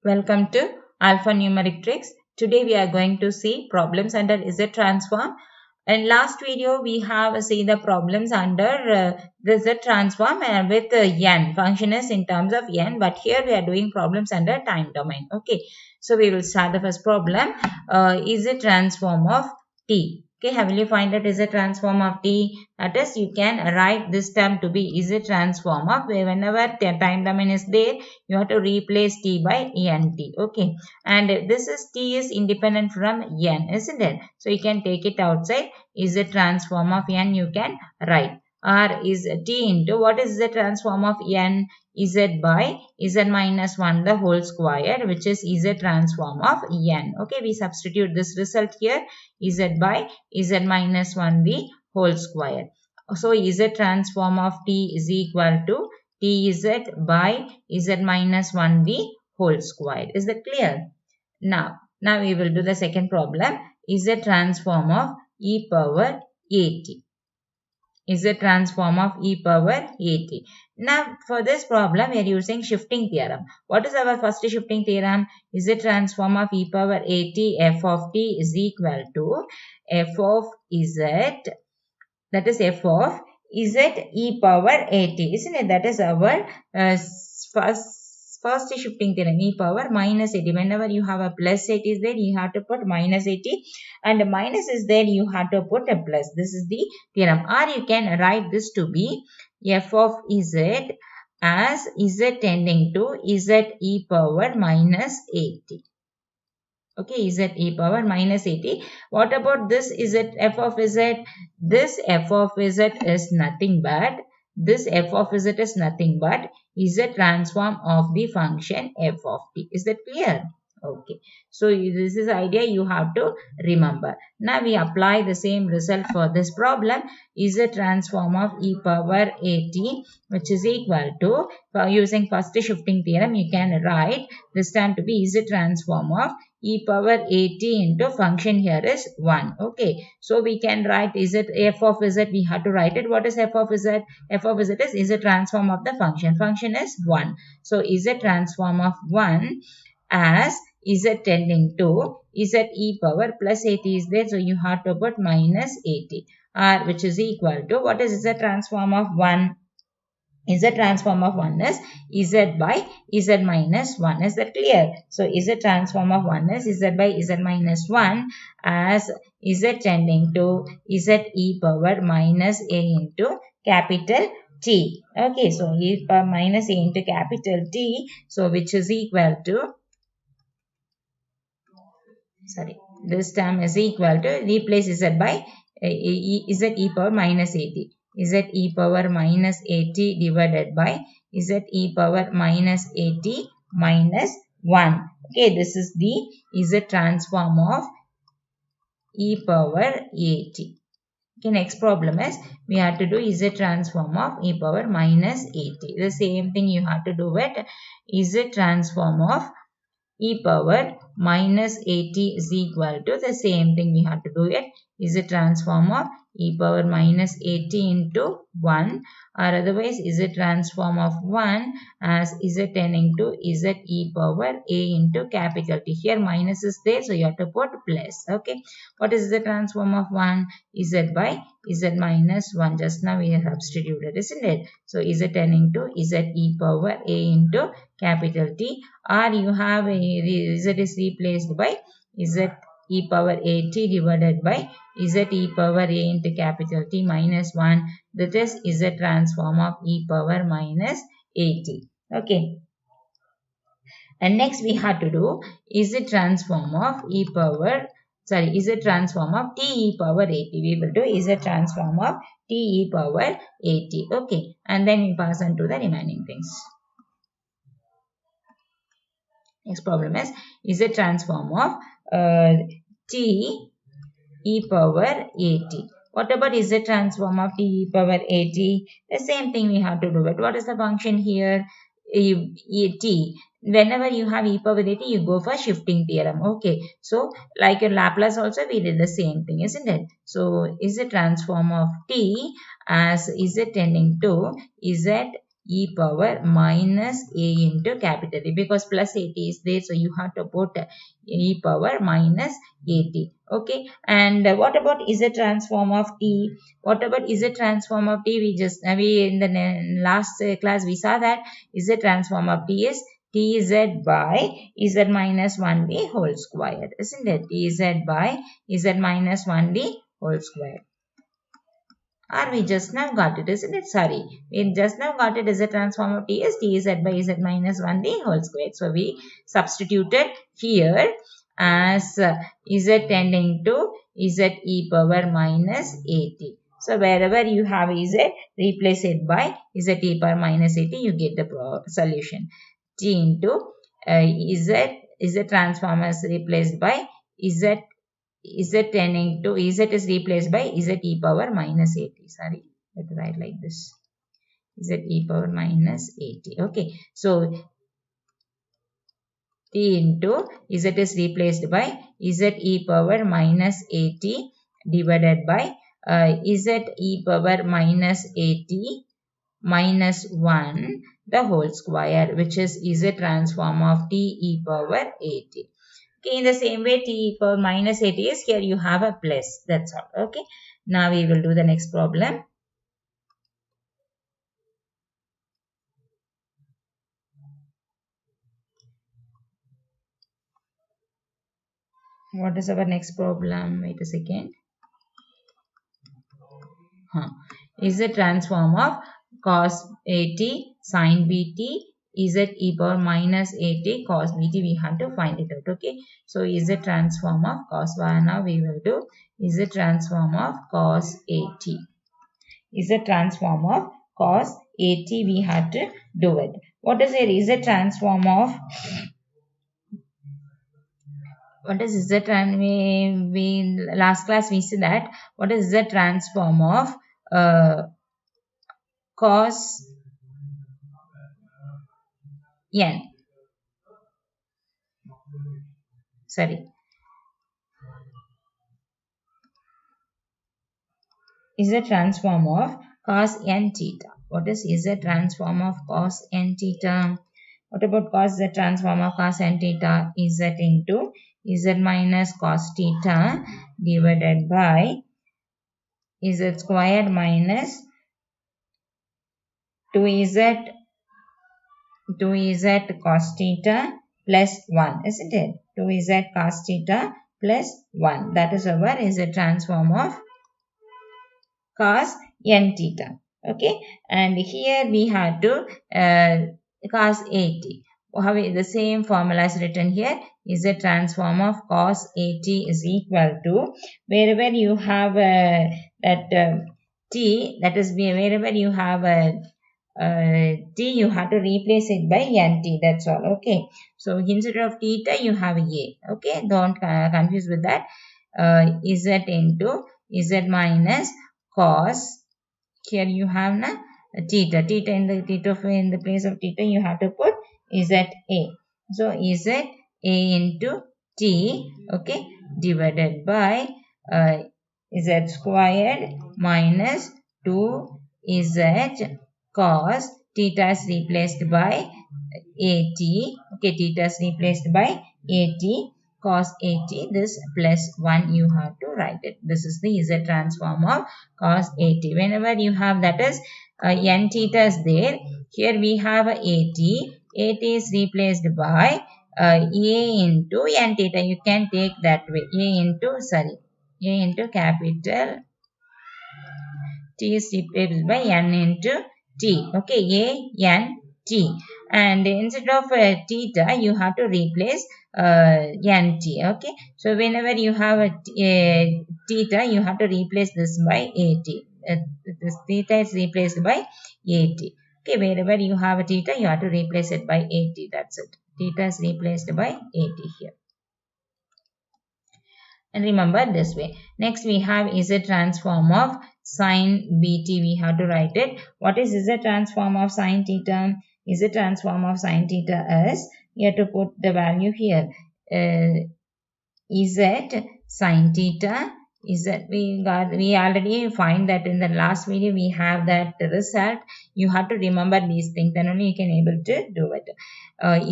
Welcome to AlphaNumericTricks. Today we are going to see problems under Z transform. In last video we have seen the problems under the Z transform with n. Function is in terms of n, but here we are doing problems under time domain. Okay, so we will start the first problem. Is a transform of t. Okay, how will you find that is a transform of t? That is, you can write this term to be is a transform of whenever time domain is there, you have to replace t by nt. Okay, and this is t is independent from n, isn't it? So you can take it outside. Is a transform of n, you can write, or is t into what is the transform of n? Z by z minus 1 the whole square, which is z transform of n. Okay, we substitute this result here, z by z minus 1 the whole square. So z transform of t is equal to tz by z minus 1 the whole square. Is that clear? Now we will do the second problem. Z transform of e power at. Is a transform of e power at. Now for this problem we are using shifting theorem. What is our first shifting theorem? Is a transform of e power at f of t is equal to f of z, that is f of z e power at, isn't it? That is our first shifting theorem, e power minus 80. Whenever you have a plus 80 is there, you have to put minus 80, and minus is there, you have to put a plus. This is the theorem. Or you can write this to be f of z as z tending to z e power minus 80. Okay, z e power minus 80. What about this z f of z? This f of z is nothing but z transform of the function f of t. Is that clear? Okay, so this is idea you have to remember. Now we apply the same result for this problem. Is a transform of e power at, which is equal to, using first shifting theorem, you can write this time to be is a transform of e power at into function here is 1. Okay, so we can write is it f of z, we have to write it. What is f of z? F of z is a transform of the function is 1. So is a transform of 1 as z tending to z e power plus 80 is there, so you have to put minus 80, which is equal to, what is z transform of 1? Z transform of 1 is z by z minus 1. Is that clear? So z transform of 1 is z by z minus 1 as z tending to z e power minus a into capital T. Okay, so e power minus a into capital T, so which is equal to, this term is equal to, replace z by z e power minus 80. Z e power minus 80 divided by z e power minus 80 minus 1. Okay, this is the z transform of e power 80. Okay, next problem is we have to do z transform of e power minus 80. The same thing you have to do with z transform of e power minus 80 is equal to, the same thing we have to do it, is a transform of e power minus 80 into 1, or otherwise is a transform of 1 as z tending to z e power a into capital T. Here minus is there, so you have to put plus. Okay, what is the transform of 1? Z by z minus 1. Just now we have substituted, isn't it? So z tending to z e power a into capital T, or you have z is replaced by z e power 80 divided by z e power a into capital T minus 1. That is z transform of e power minus 80. Okay. And next we have to do z transform of transform of t e power 80. We will do z transform of t e power 80. Okay. And then we pass on to the remaining things. Next problem is a transform of t e power 80. What about is a transform of t e power 80? The same thing we have to do it. What is the function here? T. Whenever you have e power 80, you go for shifting theorem. Okay. So, like your Laplace also, we did the same thing, isn't it? So, is a transform of t as z tending to z e power minus a into capital A, because plus 80 is there, so you have to put e power minus 80. Okay, and what about z transform of t? What about z transform of t? We in the last class we saw that z transform of t is tz by z minus 1d whole square, isn't it? Tz by z minus 1d whole square. Or we just now got it, isn't it? Sorry, we just now got it as a transform of t is tz by z minus 1d whole square. So we substituted here as z tending to z e power minus 80. So wherever you have z, replace it by z e power minus 80, you get the solution. T into z transform is replaced by z tending to z is replaced by z e power minus 80. Sorry, let me write like this. Z e power minus 80. Okay, so t into z is replaced by z e power minus 80 divided by z e power minus 80 minus 1 the whole square, which is z transform of t e power 80. Okay, in the same way, t power minus 80 is here you have a plus. That's all. Okay. Now we will do the next problem. What is our next problem? Wait a second. Is the transform of cos 80 sin bt z e power minus 80 cos bt, we have to find it out. Okay, so is the transform of cos, now we will do is the transform of cos 80. Is the transform of cos 80, we have to do it. What is it? Is the transform of what is the we last class we said that what is the transform of cos n, sorry, is the transform of cos n theta. What is the transform of cos n theta? What about cos the transform of cos n theta? Is that into z minus cos theta divided by z squared minus 2z cos theta plus 1, isn't it? 2z cos theta plus 1. That is our is a transform of cos n theta. Okay, and here we have to cos 80. How the same formula is written here is a transform of cos 80 is equal to wherever you have that t, that is wherever you have t, you have to replace it by nt. That's all. Okay, so instead of theta you have a. Okay, don't confuse with that. Z into z minus cos. Here you have na theta. Theta in the place of theta you have to put za. So z a into t. Okay, divided by z squared minus 2z cos theta is replaced by 80. Okay, theta is replaced by 80 cos 80. This plus 1 you have to write it. This is the z transform of cos 80. Whenever you have that is n theta is there. Here we have 80. 80 is replaced by a into n theta. You can take that way. A into capital T is replaced by n into t. Okay, a n t, and instead of theta you have to replace nt. Okay, so whenever you have a theta you have to replace this by 80. This theta is replaced by 80. Okay, wherever you have a theta you have to replace it by 80. That's it. Theta is replaced by 80 here. And remember this way. Next we have is a transform of sin bt. We have to write it. What is a transform of sin theta? Is a transform of sin theta is, you have to put the value here. Z sin theta is that we already find that in the last video we have that result. You have to remember these things, then only you can able to do it.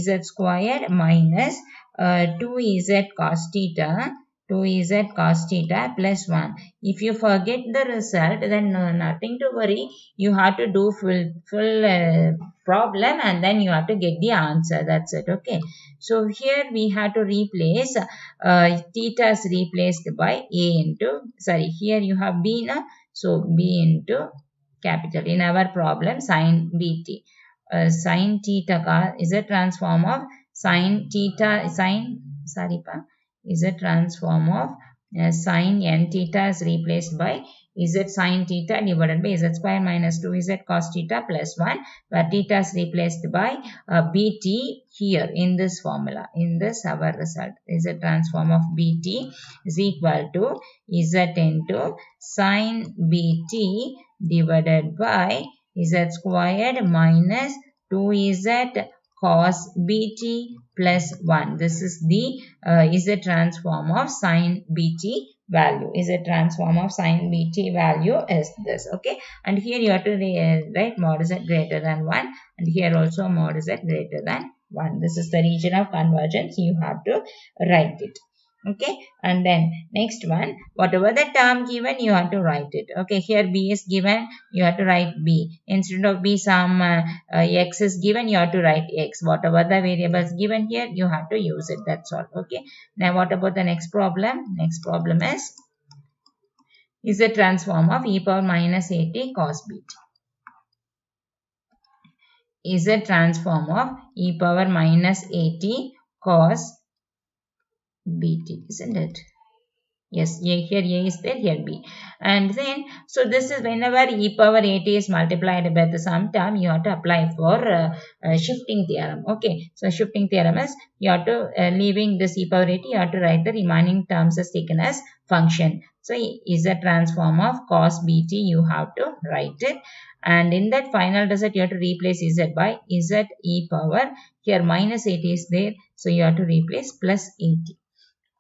Z squared minus 2z cos theta, 2z cos theta plus 1. If you forget the result, then nothing to worry. You have to do full problem and then you have to get the answer. That's it. Okay. So here we have to replace theta is replaced by a into, sorry, here you have b, na? So b into capital. In our problem, sin bt. Sin theta is a transform of sin theta, is a transform of sin n theta is replaced by z sin theta divided by z square minus 2z cos theta plus 1, where theta is replaced by bt here in this formula. In this our result is a transform of bt is equal to z into sin bt divided by z squared minus 2z cos bt plus 1. This is the is a transform of sin bt value. Is a transform of sin bt value is this. Okay. And here you have to write mod z greater than 1. And here also mod z greater than 1. This is the region of convergence. You have to write it. Okay, and then next one, whatever the term given, you have to write it. Okay, here b is given, you have to write b. Instead of b, some x is given, you have to write x. Whatever the variables given here, you have to use it. That's all. Okay, now what about the next problem? Next problem is a transform of e power minus at cos bt. Is a transform of e power minus at cos bt, isn't it? Yes, here a is there, here b. And then, so this is whenever e power at is multiplied by the sum term, you have to apply for shifting theorem. Okay, so shifting theorem is, you have to, leaving this e power at, you have to write the remaining terms as taken as function. So, is a transform of cos bt, you have to write it. And in that final result, you have to replace z by z e power. Here minus 8 is there, so you have to replace plus 80.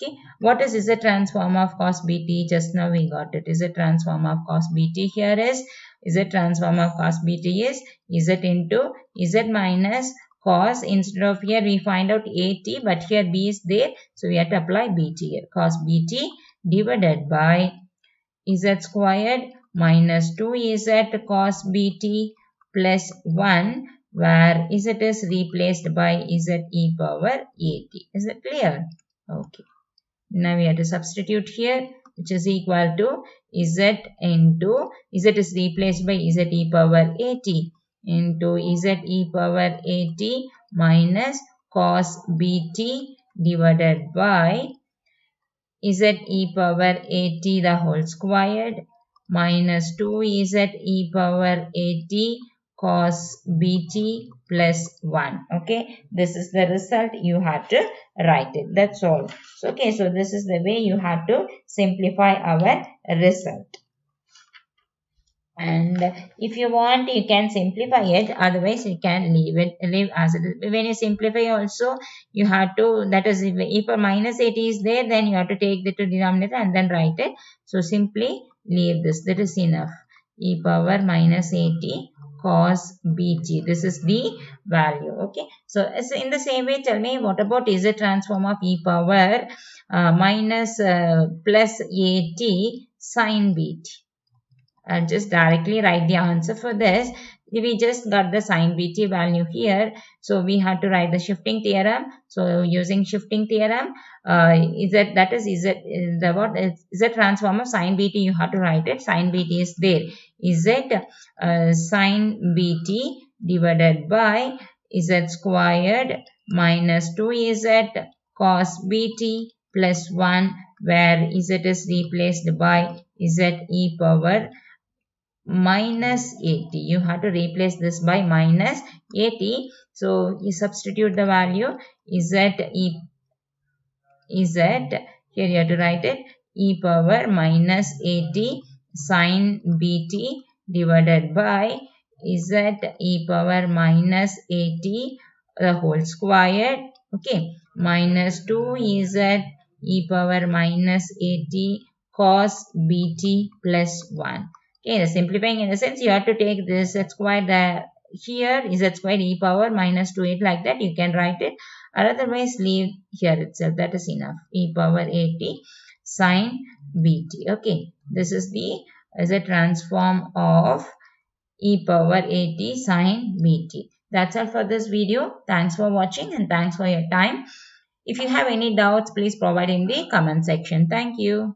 Okay, what is a transform of cos bt? Just now we got it. Is a transform of cos bt here is a transform of cos bt is z into z minus cos. Instead of here we find out at, but here b is there, so we have to apply bt here. Cos bt divided by z squared minus 2z cos bt plus 1, where z is replaced by z e power at. Is it clear? Okay. Now we have to substitute here, which is equal to z into, z is replaced by z e power at into z e power at minus cos bt divided by z e power at the whole squared minus 2z e power at cos bt plus 1. Okay, this is the result. You have to write it. That's all. So, okay, so this is the way you have to simplify our result. And if you want, you can simplify it. Otherwise, you can leave as it is. When you simplify also, you have to, that is, if e power minus 80 is there, then you have to take the denominator and then write it. So, simply leave this. That is enough. E power minus 80 cos bt. This is the value. Okay. So, in the same way, tell me what about is a transform of e power minus plus 80 sin bt. I'll just directly write the answer for this. We just got the sin bt value here. So, we have to write the shifting theorem. So, using shifting theorem, is a transform of sin bt, you have to write it. Sin bt is there. Is it sin bt divided by z squared minus 2z cos bt plus 1, where z is replaced by z e power minus 80. You have to replace this by minus 80. So, you substitute the value here you have to write it e power minus 80 sin bt divided by z e power minus 80 the whole squared. Okay, minus 2z e power minus 80 cos bt plus 1. Okay, the simplifying in the sense you have to take this z squared here is z squared e power minus 2 8 like that you can write it, or otherwise leave here itself, that is enough, e power 80 sine bt. Okay, this is the transform of e power 80 sine bt. That's all for this video. Thanks for watching and thanks for your time. If you have any doubts, please provide in the comment section. Thank you.